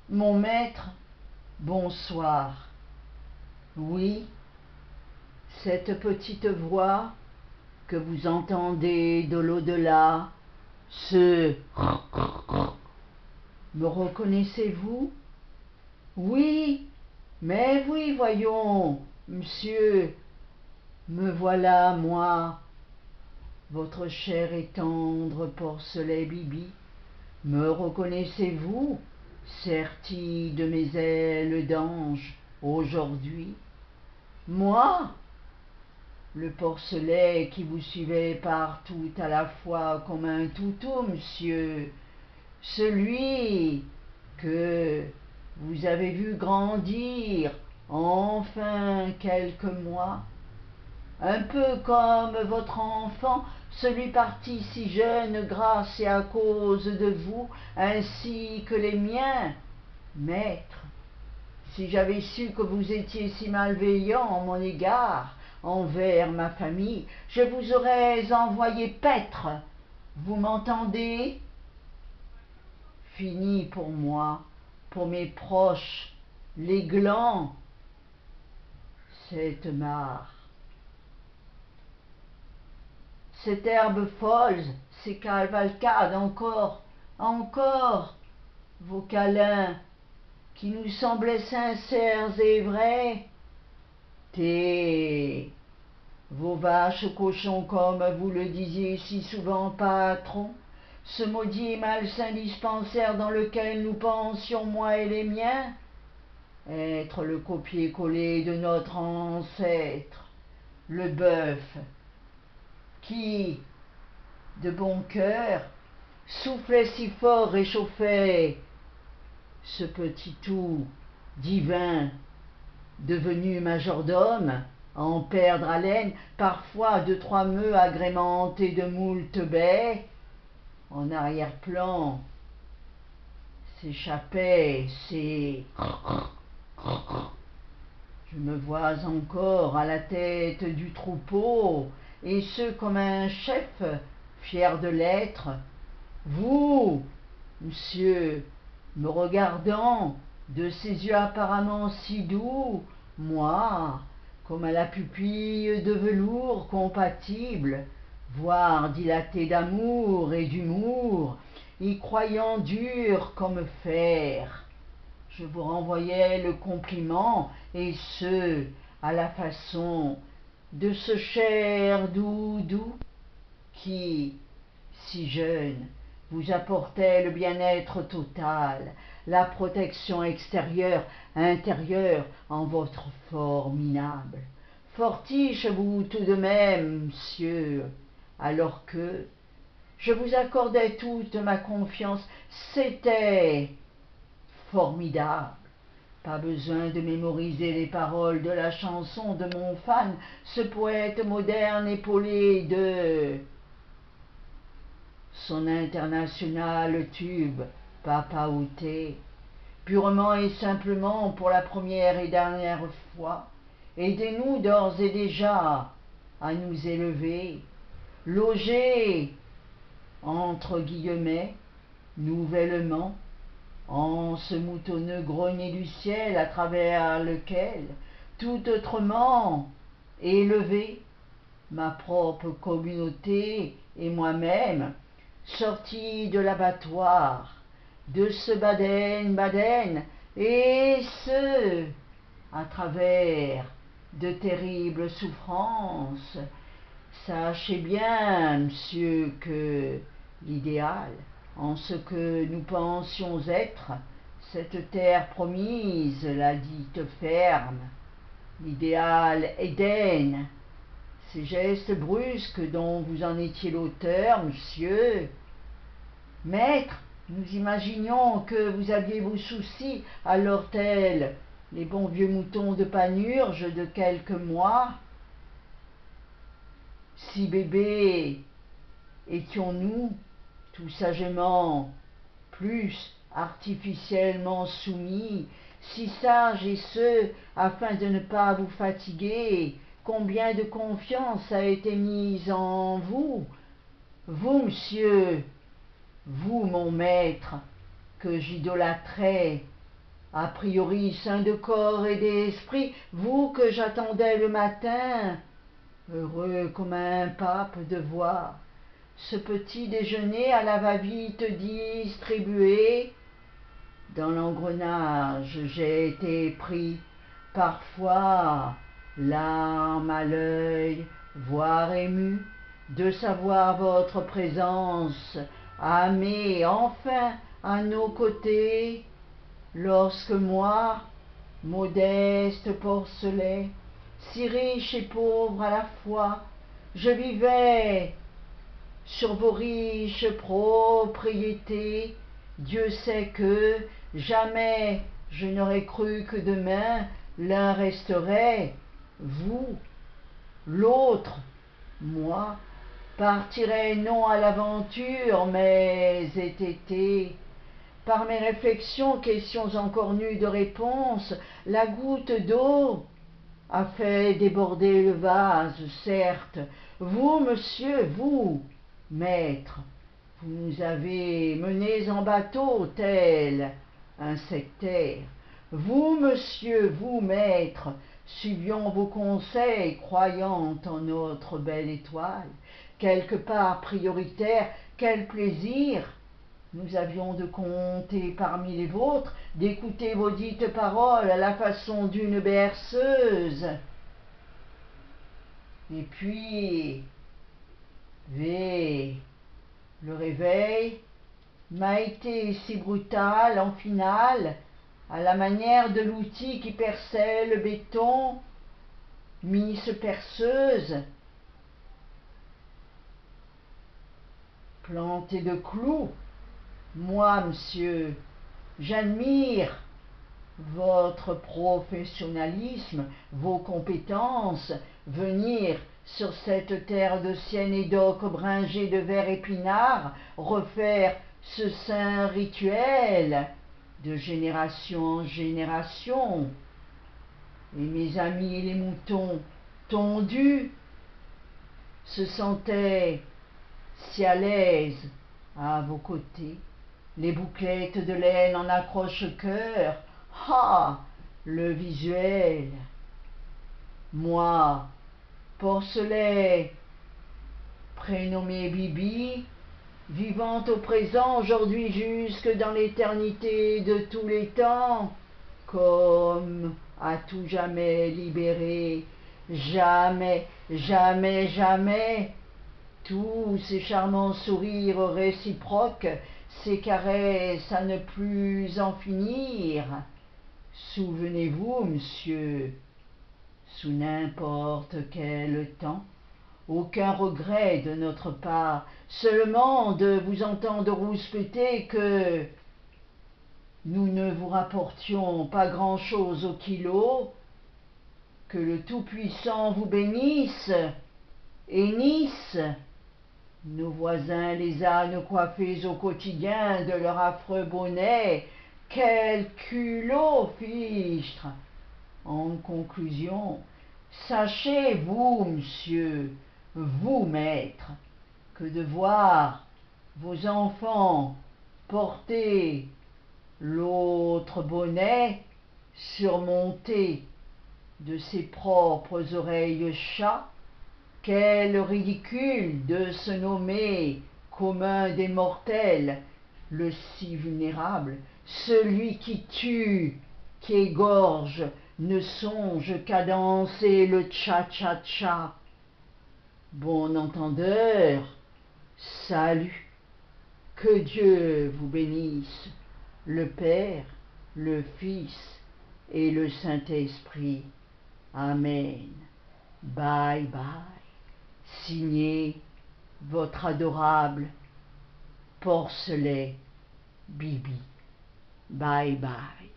Mon maître, bonsoir. Oui, cette petite voix que vous entendez de l'au-delà, ce me reconnaissez-vous? Oui, mais oui, voyons, monsieur, me voilà, moi, votre cher et tendre porcelet Bibi. Me reconnaissez-vous, serti de mes ailes d'ange, aujourd'hui? Moi, le porcelet qui vous suivait partout à la fois comme un toutou, monsieur, celui que vous avez vu grandir, enfin quelques mois, un peu comme votre enfant, celui parti si jeune grâce et à cause de vous, ainsi que les miens, maître. Si j'avais su que vous étiez si malveillant en mon égard, envers ma famille, je vous aurais envoyé paître. Vous m'entendez? Fini pour moi, pour mes proches, les glands, cette mare. Cette herbe folle, ces cavalcades encore, vos câlins qui nous semblaient sincères et vrais, vos vaches cochons comme vous le disiez si souvent, patron, ce maudit et malsain dispensaire dans lequel nous pensions, moi et les miens, être le copier-coller de notre ancêtre, le bœuf, qui, de bon cœur, soufflait si fort, réchauffait ce petit tout divin devenu majordome, à en perdre haleine, parfois 2-3 meux agrémentés de moult baies, en arrière-plan s'échappaient ces... Je me vois encore à la tête du troupeau, et ce comme un chef fier de l'être, vous, monsieur, me regardant de ces yeux apparemment si doux, moi, comme à la pupille de velours compatible, voire dilatée d'amour et d'humour, y croyant dur comme fer. Je vous renvoyais le compliment, et ce, à la façon de ce cher doudou qui, si jeune, vous apportait le bien-être total, la protection extérieure, intérieure en votre formidable. Fortiche vous tout de même, monsieur, alors que je vous accordais toute ma confiance, c'était formidable. Pas besoin de mémoriser les paroles de la chanson de mon fan, ce poète moderne épaulé de son international tube Papa Outé, purement et simplement pour la première et dernière fois. Aidez-nous d'ores et déjà à nous élever, loger, entre guillemets, nouvellement, en ce moutonneux grenier du ciel à travers lequel, tout autrement élevé, ma propre communauté et moi-même, sortis de l'abattoir, de ce Baden-Baden, et ce, à travers de terribles souffrances. Sachez bien, monsieur, que l'idéal, en ce que nous pensions être, cette terre promise, la dite ferme, l'idéal Éden, ces gestes brusques dont vous en étiez l'auteur, monsieur. Maître, nous imaginions que vous aviez vos soucis, alors tels les bons vieux moutons de Panurge de quelques mois. Si bébés étions-nous, tout sagement, plus artificiellement soumis, si sages et ce, afin de ne pas vous fatiguer, combien de confiance a été mise en vous, vous, monsieur, vous, mon maître, que j'idolâtrais, a priori saint de corps et d'esprit, vous que j'attendais le matin, heureux comme un pape de voir ce petit déjeuner à la va-vite distribué. Dans l'engrenage j'ai été pris, parfois larmes à l'œil, voire ému, de savoir votre présence, amée enfin à nos côtés, lorsque moi, modeste porcelet, si riche et pauvre à la fois, je vivais sur vos riches propriétés. Dieu sait que jamais je n'aurais cru que demain l'un resterait, vous, l'autre, moi, partirait non à l'aventure, mais été. Par mes réflexions, questions encore nues de réponse, la goutte d'eau a fait déborder le vase, certes. Vous, monsieur, vous, maître, vous nous avez menés en bateau, tel un sectaire. Vous, monsieur, vous, maître, suivions vos conseils, croyant en notre belle étoile. Quelque part prioritaire, quel plaisir nous avions de compter parmi les vôtres, d'écouter vos dites paroles à la façon d'une berceuse. Et puis, le réveil m'a été si brutal en finale, à la manière de l'outil qui perçait le béton, Miss Perceuse, plantée de clous. Moi, monsieur, j'admire votre professionnalisme, vos compétences, venir sur cette terre de sienne et d'oc bringée de verre épinard, refaire ce saint rituel de génération en génération. Et mes amis les moutons tondus se sentaient si à l'aise à vos côtés. Les bouclettes de laine en accroche-cœur. Ah, le visuel. Moi, porcelet, prénommé Bibi, vivant au présent, aujourd'hui jusque dans l'éternité de tous les temps, comme à tout jamais libéré, jamais, jamais, jamais, tous ces charmants sourires réciproques, ces caresses à ne plus en finir. Souvenez-vous, monsieur, sous n'importe quel temps, aucun regret de notre part, seulement de vous entendre rouspéter que nous ne vous rapportions pas grand-chose au kilo, que le Tout-Puissant vous bénisse, et Nice, nos voisins les ânes coiffés au quotidien de leur affreux bonnet, quel culot fichtre! En conclusion, sachez, vous, monsieur, vous, maître, que de voir vos enfants porter l'autre bonnet surmonté de ses propres oreilles chat, quel ridicule de se nommer commun des mortels, le si vulnérable, celui qui tue, qui égorge, ne songe qu'à danser le tcha-tcha-tcha. Bon entendeur, salut, que Dieu vous bénisse, le Père, le Fils et le Saint-Esprit. Amen. Bye bye. Signé votre adorable porcelet Bibi. Bye bye.